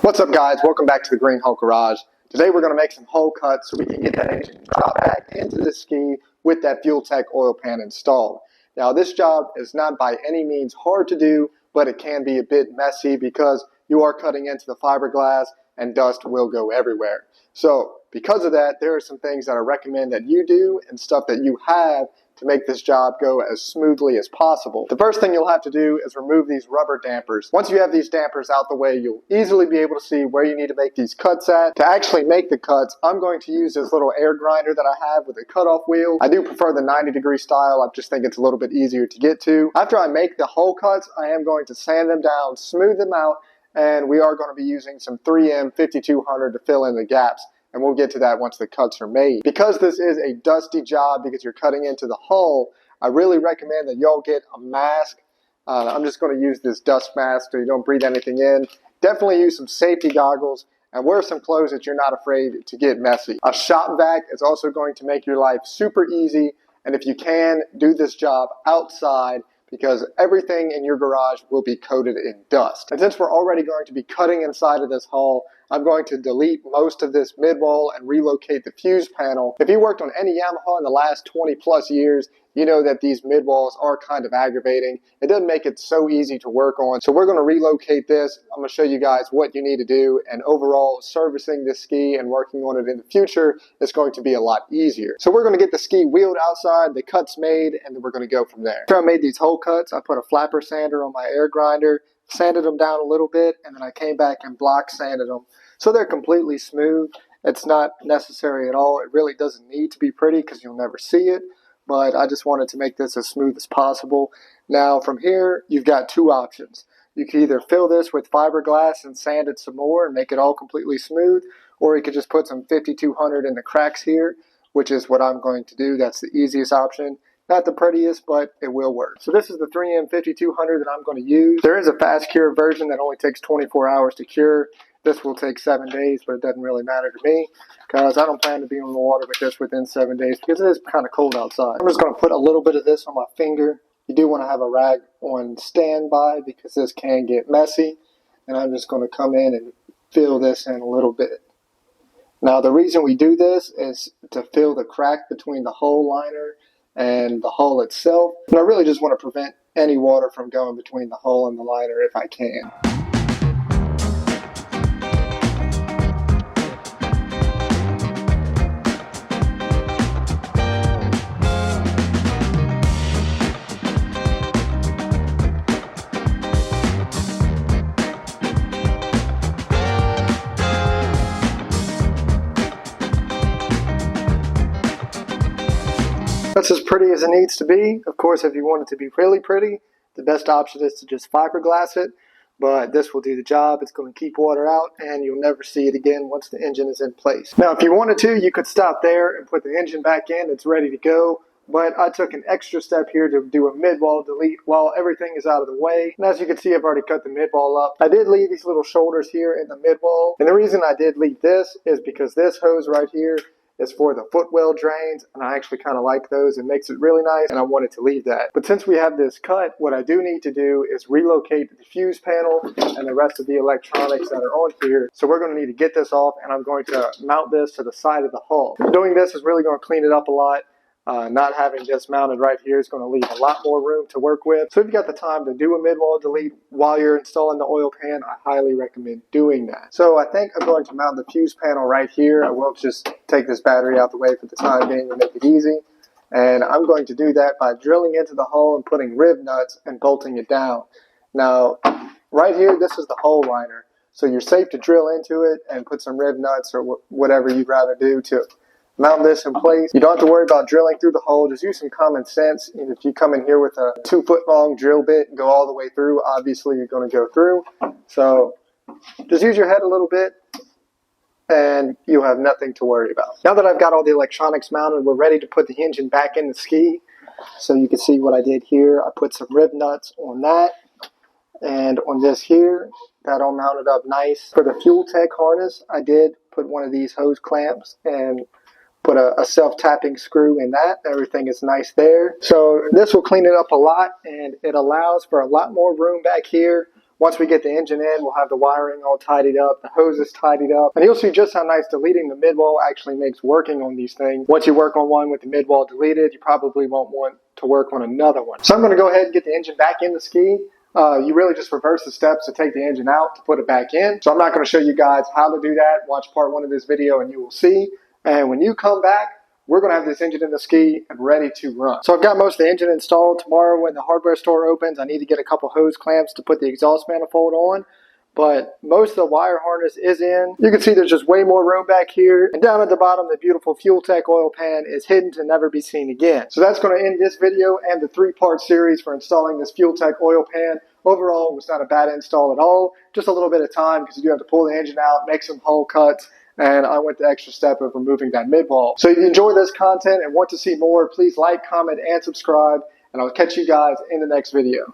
What's up, guys? Welcome back to the Green Hulk Garage. Today we're going to make some hole cuts so we can get that engine dropped back into the ski with that FuelTech oil pan installed. Now, this job is not by any means hard to do, but it can be a bit messy because you are cutting into the fiberglass and dust will go everywhere. So because of that, there are some things that I recommend that you do and stuff that you have to make this job go as smoothly as possible. The first thing you'll have to do is remove these rubber dampers. Once you have these dampers out the way, you'll easily be able to see where you need to make these cuts at. To actually make the cuts, I'm going to use this little air grinder that I have with a cutoff wheel. I do prefer the 90-degree style. I just think it's a little bit easier to get to. After I make the hole cuts, I am going to sand them down, smooth them out, and we are going to be using some 3M 5200 to fill in the gaps. And we'll get to that once the cuts are made. Because this is a dusty job because you're cutting into the hull, I really recommend that y'all get a mask. I'm just going to use this dust mask so you don't breathe anything in. Definitely use some safety goggles and wear some clothes that you're not afraid to get messy. A shop vac is also going to make your life super easy. And if you can, do this job outside because everything in your garage will be coated in dust. And since we're already going to be cutting inside of this hull, I'm going to delete most of this midwall and relocate the fuse panel. If you worked on any Yamaha in the last 20 plus years, you know that these midwalls are kind of aggravating. It doesn't make it so easy to work on. So we're going to relocate this. I'm going to show you guys what you need to do, and overall servicing this ski and working on it in the future is going to be a lot easier. So we're going to get the ski wheeled outside, the cuts made, and then we're going to go from there. After I made these hole cuts, I put a flapper sander on my air grinder, sanded them down a little bit, and then I came back and block sanded them so they're completely smooth. It's not necessary at all. It really doesn't need to be pretty because you'll never see it, but I just wanted to make this as smooth as possible. Now from here, you've got two options. You can either fill this with fiberglass and sand it some more and make it all completely smooth, or you could just put some 5200 in the cracks here, which is what I'm going to do. That's the easiest option. Not the prettiest, but it will work. So this is the 3M 5200 that I'm going to use. There is a fast cure version that only takes 24 hours to cure. This will take 7 days, but it doesn't really matter to me because I don't plan to be on the water with this within 7 days because it is kind of cold outside. I'm just going to put a little bit of this on my finger. You do want to have a rag on standby because this can get messy. And I'm just going to come in and fill this in a little bit. Now the reason we do this is to fill the crack between the hull liner and the hull itself. And I really just want to prevent any water from going between the hull and the liner if I can. That's as pretty as it needs to be. Of course, if you want it to be really pretty, the best option is to just fiberglass it, but this will do the job. It's going to keep water out and you'll never see it again once the engine is in place. Now, if you wanted to, you could stop there and put the engine back in. It's ready to go, but I took an extra step here to do a midwall delete while everything is out of the way. And as you can see, I've already cut the midwall up. I did leave these little shoulders here in the midwall, and the reason I did leave this is because this hose right here is for the footwell drains, and I actually kind of like those. It makes it really nice, and I wanted to leave that. But since we have this cut, what I do need to do is relocate the fuse panel and the rest of the electronics that are on here. So we're going to need to get this off, and I'm going to mount this to the side of the hull. Doing this is really going to clean it up a lot. Not having this mounted right here is going to leave a lot more room to work with. So if you got the time to do a midwall delete while you're installing the oil pan, I highly recommend doing that. So I think I'm going to mount the fuse panel right here. I will just take this battery out the way for the time being and make it easy. And I'm going to do that by drilling into the hull and putting rib nuts and bolting it down. Now, right here, this is the hull liner. So you're safe to drill into it and put some rib nuts or whatever you'd rather do to mount this in place. You don't have to worry about drilling through the hole. Just use some common sense. And if you come in here with a 2-foot long drill bit and go all the way through, obviously you're going to go through. So just use your head a little bit and you'll have nothing to worry about. Now that I've got all the electronics mounted, we're ready to put the engine back in the ski. So you can see what I did here. I put some rib nuts on that and on this here. That all mounted up nice. For the FuelTech harness, I did put one of these hose clamps and put a self-tapping screw in that. Everything is nice there. So this will clean it up a lot, and it allows for a lot more room back here Once we get the engine in, we'll have the wiring all tidied up, the hoses tidied up, and you'll see just how nice deleting the midwall actually makes working on these things. Once you work on one with the midwall deleted, you probably won't want to work on another one. So I'm going to go ahead and get the engine back in the ski. You really just reverse the steps to take the engine out to put it back in. So I'm not going to show you guys how to do that. Watch part 1 of this video and you will see. And when you come back, we're going to have this engine in the ski and ready to run. So I've got most of the engine installed. Tomorrow when the hardware store opens, I need to get a couple hose clamps to put the exhaust manifold on. But most of the wire harness is in. You can see there's just way more room back here. And down at the bottom, the beautiful FuelTech oil pan is hidden to never be seen again. So that's going to end this video and the 3-part series for installing this FuelTech oil pan. Overall, it was not a bad install at all. Just a little bit of time because you do have to pull the engine out, make some hole cuts, and I went the extra step of removing that midwall. So if you enjoy this content and want to see more, please like, comment, and subscribe, and I'll catch you guys in the next video.